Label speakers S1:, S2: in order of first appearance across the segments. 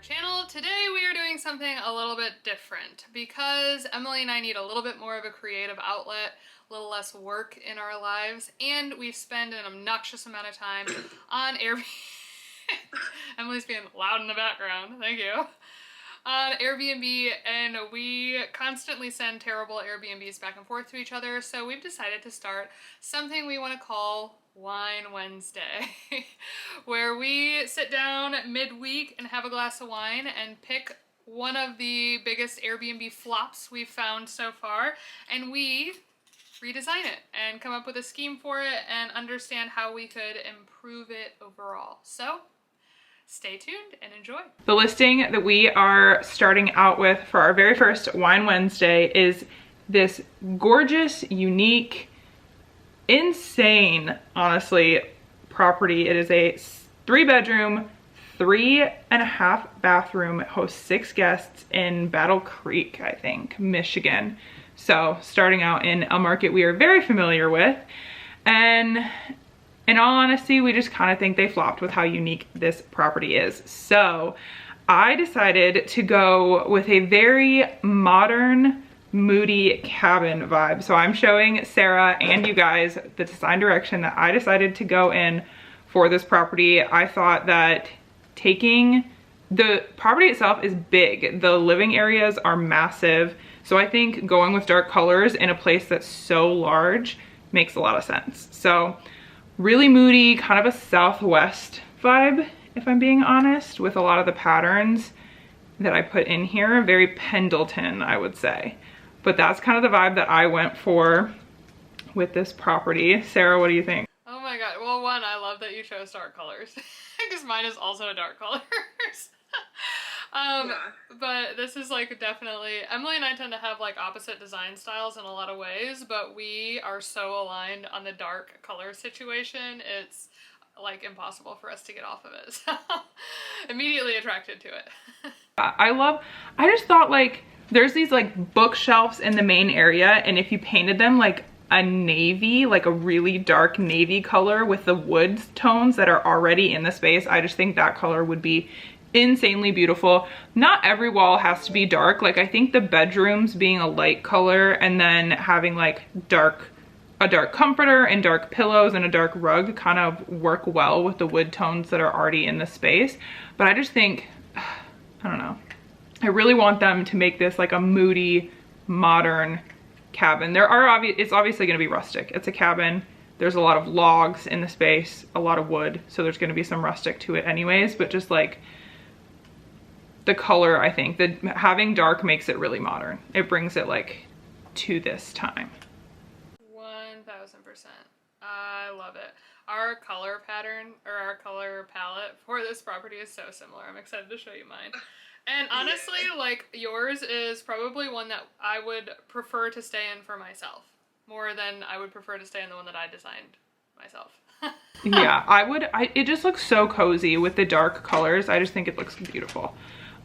S1: channel. Today we are doing something a little bit different because Emily and I need a little bit more of a creative outlet, a little less work in our lives, and we've spent an obnoxious amount of time on Airbnb. Emily's being loud in the background, thank you. On Airbnb, and we constantly send terrible Airbnbs back and forth to each other, so we've decided to start something we want to call Wine Wednesday, where we sit down midweek and have a glass of wine and pick one of the biggest Airbnb flops we've found so far, and we redesign it and come up with a scheme for it and understand how we could improve it overall. So stay tuned and enjoy.
S2: The listing that we are starting out with for our very first Wine Wednesday is this gorgeous, unique, insane, honestly, property. It is a 3-bedroom, 3.5 bathroom. It hosts 6 guests in Battle Creek, I think, Michigan. So starting out in a market we are very familiar with. And in all honesty, we just kind of think they flopped with how unique this property is. So I decided to go with a very modern, moody cabin vibe. So I'm showing Sarah and you guys the design direction that I decided to go in for this property. I thought that the property itself is big. The living areas are massive. So I think going with dark colors in a place that's so large makes a lot of sense. So really moody, kind of a Southwest vibe, if I'm being honest, with a lot of the patterns that I put in here. Very Pendleton, I would say. But that's kind of the vibe that I went for with this property. Sarah, what do you think?
S1: Oh my god, well, one, I love that you chose dark colors because mine is also dark colors. But this is like definitely, Emily and I tend to have like opposite design styles in a lot of ways, but we are so aligned on the dark color situation, it's like impossible for us to get off of it. So immediately attracted to it.
S2: I just thought like there's these like bookshelves in the main area, and if you painted them like a navy, like a really dark navy color with the wood tones that are already in the space, I just think that color would be insanely beautiful. Not every wall has to be dark. Like I think the bedrooms being a light color and then having like a dark comforter and dark pillows and a dark rug kind of work well with the wood tones that are already in the space. But I just think, I don't know, I really want them to make this like a moody, modern cabin. It's obviously going to be rustic. It's a cabin. There's a lot of logs in the space, a lot of wood, so there's going to be some rustic to it anyways, but just like the color, I think that having dark makes it really modern. It brings it like to this time.
S1: 1000%. I love it. Our color pattern, or our color palette for this property is so similar. I'm excited to show you mine. And honestly, like yours is probably one that I would prefer to stay in for myself more than I would prefer to stay in the one that I designed myself.
S2: Yeah, it just looks so cozy with the dark colors. I just think it looks beautiful.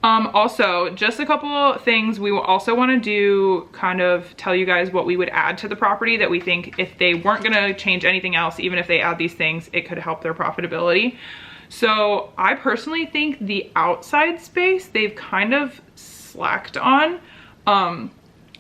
S2: Also, just a couple things we will also want to do, kind of tell you guys what we would add to the property that we think if they weren't going to change anything else, even if they add these things, it could help their profitability. So I personally think the outside space they've kind of slacked on.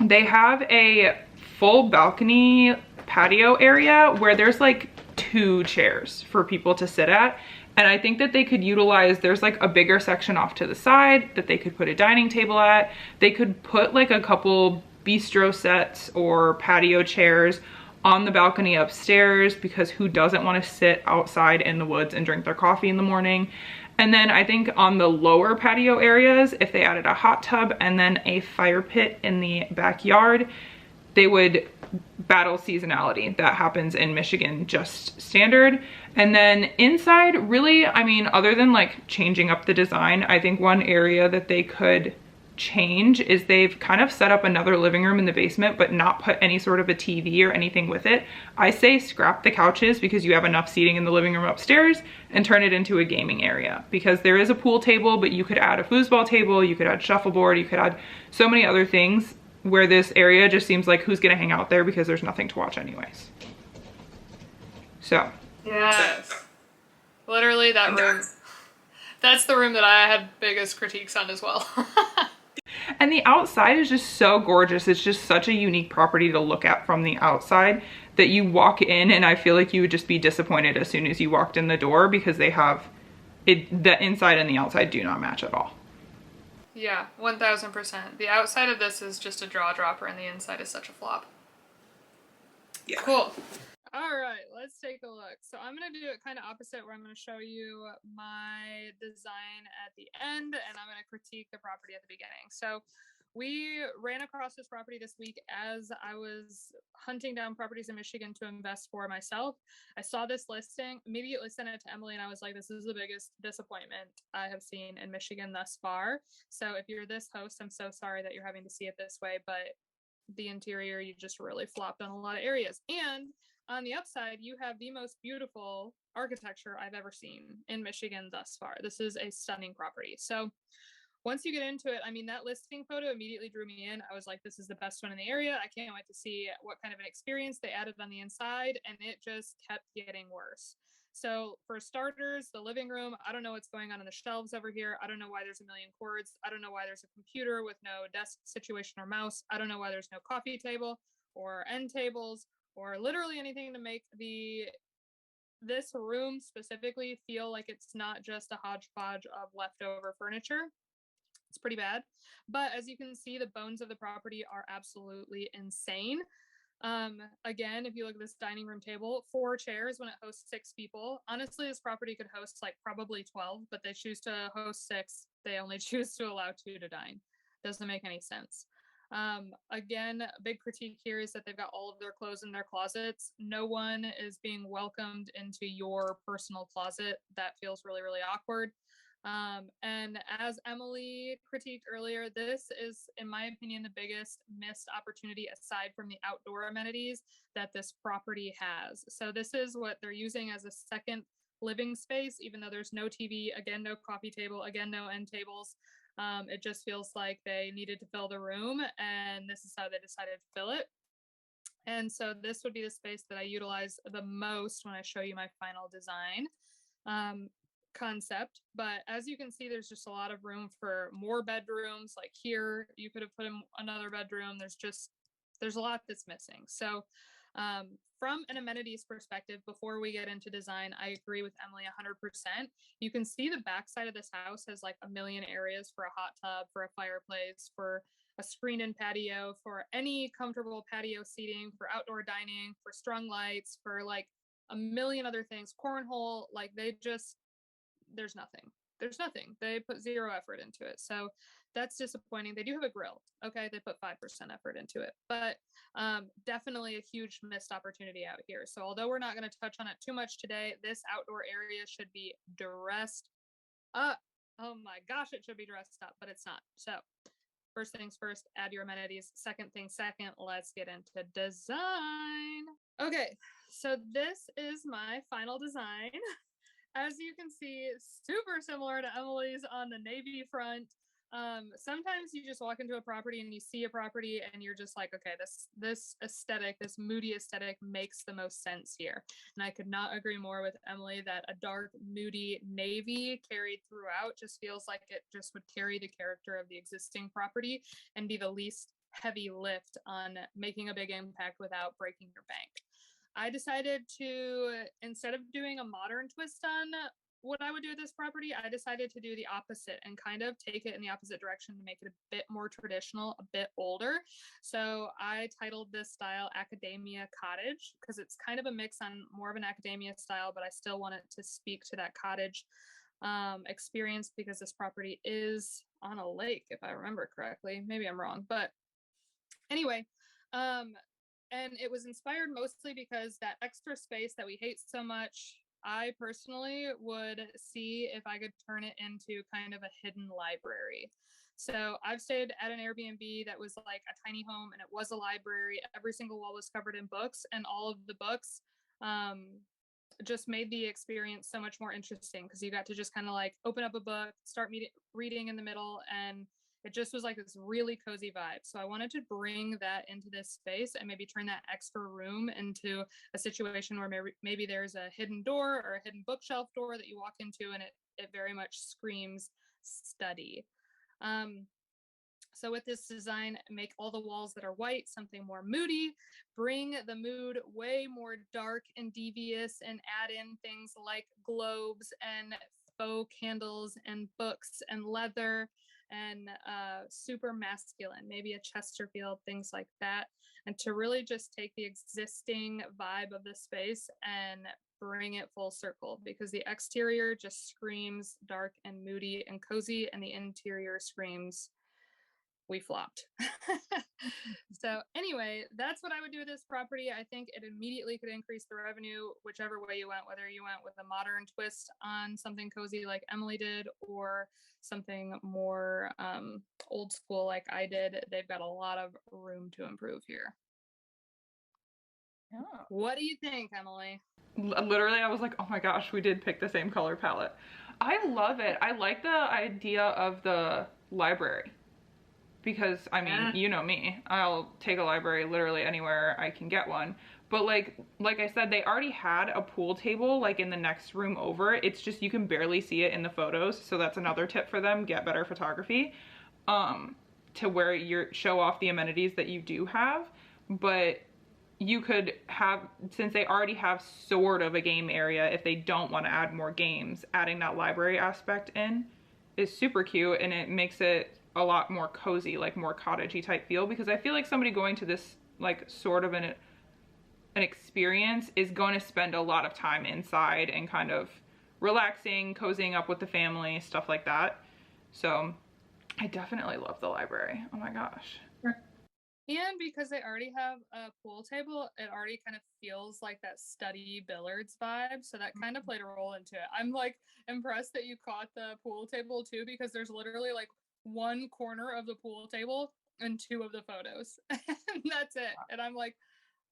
S2: They have a full balcony patio area where there's like 2 chairs for people to sit at. And I think that they could utilize, there's like a bigger section off to the side that they could put a dining table at. They could put like a couple bistro sets or patio chairs on the balcony upstairs, because who doesn't want to sit outside in the woods and drink their coffee in the morning? And then I think on the lower patio areas, if they added a hot tub and then a fire pit in the backyard, they would battle seasonality. That happens in Michigan, just standard. And then inside, really, I mean, other than like changing up the design, I think one area that they could change is they've kind of set up another living room in the basement, but not put any sort of a TV or anything with it. I say scrap the couches because you have enough seating in the living room upstairs, and turn it into a gaming area, because there is a pool table, but you could add a foosball table, you could add shuffleboard, you could add so many other things, where this area just seems like who's gonna hang out there because there's nothing to watch anyways. So
S1: yes, literally that room That's the room that I had biggest critiques on as well.
S2: And the outside is just so gorgeous. It's just such a unique property to look at from the outside that you walk in and I feel like you would just be disappointed as soon as you walked in the door because they have it, the inside and the outside do not match at all.
S1: Yeah, 1000%. The outside of this is just a jaw dropper and the inside is such a flop.
S2: Yeah.
S1: Cool. All right, let's take a look. So I'm going to do it kind of opposite where I'm going to show you my design at the end and I'm going to critique the property at the beginning. So we ran across this property this week as I was hunting down properties in Michigan to invest for myself. I saw this listing, immediately sent it to Emily, and I was like, this is the biggest disappointment I have seen in Michigan thus far. So if you're this host, I'm so sorry that you're having to see it this way, but the interior, you just really flopped on a lot of areas. And on the upside, you have the most beautiful architecture I've ever seen in Michigan thus far. This is a stunning property. So once you get into it, I mean, that listing photo immediately drew me in. I was like, this is the best one in the area. I can't wait to see what kind of an experience they added on the inside. And it just kept getting worse. So for starters, the living room, I don't know what's going on the shelves over here. I don't know why there's a million cords. I don't know why there's a computer with no desk situation or mouse. I don't know why there's no coffee table or end tables or literally anything to make this room specifically feel like it's not just a hodgepodge of leftover furniture. It's pretty bad. But as you can see, the bones of the property are absolutely insane. Again, if you look at this dining room table, 4 chairs when it hosts 6 people. Honestly, this property could host like probably 12, but they choose to host 6. They only choose to allow 2 to dine. Doesn't make any sense. Again, a big critique here is that they've got all of their clothes in their closets. No one is being welcomed into your personal closet. That feels really, really awkward. And as Emily critiqued earlier, this is, in my opinion, the biggest missed opportunity aside from the outdoor amenities that this property has. So this is what they're using as a second living space, even though there's no TV, again, no coffee table, again, no end tables. It just feels like they needed to fill the room, and this is how they decided to fill it. And so this would be the space that I utilize the most when I show you my final design. Concept, but as you can see, there's just a lot of room for more bedrooms. Like here, you could have put in another bedroom. There's a lot that's missing. So from an amenities perspective, before we get into design, I agree with Emily 100%. You can see the backside of this house has like a million areas for a hot tub, for a fireplace, for a screen-in patio, for any comfortable patio seating, for outdoor dining, for strung lights, for like a million other things, cornhole. Like there's nothing. There's nothing. They put 0 effort into it. So that's disappointing. They do have a grill. Okay. They put 5% effort into it, but definitely a huge missed opportunity out here. So although we're not going to touch on it too much today, this outdoor area should be dressed up. Oh my gosh, it should be dressed up, but it's not. So first things first, add your amenities. Second thing second, let's get into design. Okay. So this is my final design. As you can see, super similar to Emily's on the navy front. Sometimes you just walk into a property and you see a property and you're just like, okay, this aesthetic, this moody aesthetic makes the most sense here. And I could not agree more with Emily that a dark, moody navy carried throughout just feels like it just would carry the character of the existing property and be the least heavy lift on making a big impact without breaking your bank. I decided to, instead of doing a modern twist on what I would do with this property, I decided to do the opposite and kind of take it in the opposite direction to make it a bit more traditional, a bit older. So I titled this style Academia Cottage because it's kind of a mix on more of an academia style, but I still want it to speak to that cottage experience because this property is on a lake, if I remember correctly. Maybe I'm wrong, but anyway, and it was inspired mostly because that extra space that we hate so much, I personally would see if I could turn it into kind of a hidden library. So I've stayed at an Airbnb that was like a tiny home and it was a library. Every single wall was covered in books, and all of the books just made the experience so much more interesting because you got to just kind of like open up a book, start reading in the middle, and
S3: It just was like this really cozy vibe. So I wanted to bring that into this space and maybe turn that extra room into a situation where maybe there's a hidden door or a hidden bookshelf door that you walk into, and it very much screams study. So with this design, make all the walls that are white something more moody, bring the mood way more dark and devious, and add in things like globes and faux candles and books and leather and super masculine, maybe a Chesterfield, things like that. And to really just take the existing vibe of the space and bring it full circle, because the exterior just screams dark and moody and cozy, and the interior screams we flopped. So anyway, that's what I would do with this property. I think it immediately could increase the revenue whichever way you went, whether you went with a modern twist on something cozy like Emily did, or something more old school like I did. They've got a lot of room to improve here.
S2: Yeah.
S3: What do you think, Emily?
S2: Literally, I was like, oh my gosh, we did pick the same color palette. I love it. I like the idea of the library. Because, I mean, you know me, I'll take a library literally anywhere I can get one. But like I said, they already had a pool table like in the next room over. It's just you can barely see it in the photos. So that's another tip for them, get better photography to where you show off the amenities that you do have. But you could have, since they already have sort of a game area, if they don't want to add more games, adding that library aspect in is super cute, and it makes it a lot more cozy, like more cottagey type feel, because I feel like somebody going to this like sort of an experience is going to spend a lot of time inside and kind of relaxing, cozying up with the family, stuff like that. So I definitely love the library. Oh my gosh.
S3: And because they already have a pool table, it already kind of feels like that study billiards vibe. So that kind of played a role into it. I'm like impressed that you caught the pool table too, because there's literally like one corner of the pool table and two of the photos. And that's it. And I'm like,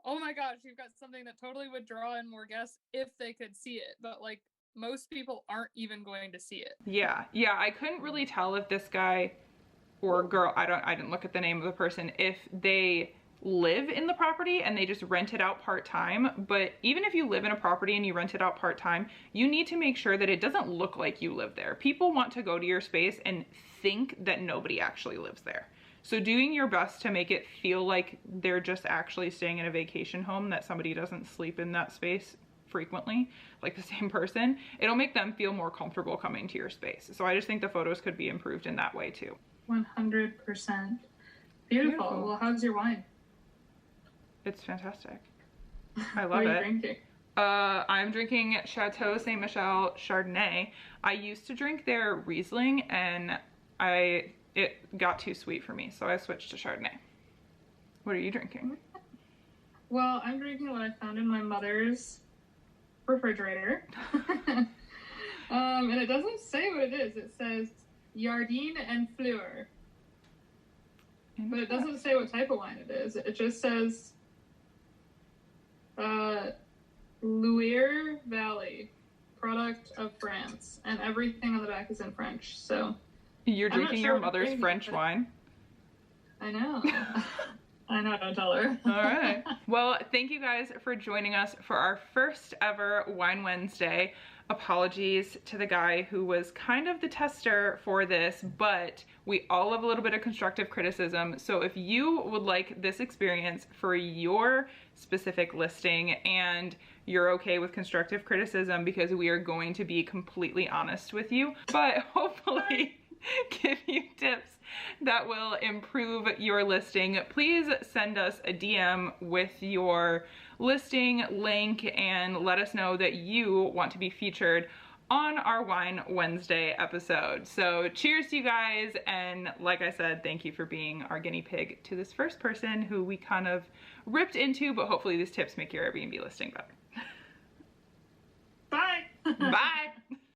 S3: oh my gosh, you've got something that totally would draw in more guests if they could see it. But like most people aren't even going to see it.
S2: Yeah. I couldn't really tell if this guy or girl, I didn't look at the name of the person, if they live in the property and they just rent it out part-time. But even if you live in a property and you rent it out part-time, you need to make sure that it doesn't look like you live there. People want to go to your space and think that nobody actually lives there. So doing your best to make it feel like they're just actually staying in a vacation home, that somebody doesn't sleep in that space frequently, like the same person, it'll make them feel more comfortable coming to your space. So I just think the photos could be improved in that way too.
S3: 100%. Beautiful. Well, how's your wine?
S2: It's fantastic. I love
S3: what are you
S2: it.
S3: drinking?
S2: I'm drinking Chateau Saint Michel Chardonnay. I used to drink their Riesling and it got too sweet for me, so I switched to Chardonnay. What are you drinking?
S3: Well, I'm drinking what I found in my mother's refrigerator. And it doesn't say what it is. It says Jardin and Fleur. But it doesn't say what type of wine it is. It just says Loire Valley, product of France. And everything on the back is in French, so...
S2: You're drinking your mother's French wine?
S3: I know. I know, don't tell her.
S2: All right. Well, thank you guys for joining us for our first ever Wine Wednesday. Apologies to the guy who was kind of the tester for this, but we all have a little bit of constructive criticism. So if you would like this experience for your specific listing and you're okay with constructive criticism, because we are going to be completely honest with you, but hopefully give you tips that will improve your listing, please send us a DM with your listing link and let us know that you want to be featured on our Wine Wednesday episode. So cheers to you guys, and like I said, thank you for being our guinea pig to this first person who we kind of ripped into, but hopefully these tips make your Airbnb listing better.
S3: Bye.
S2: Bye.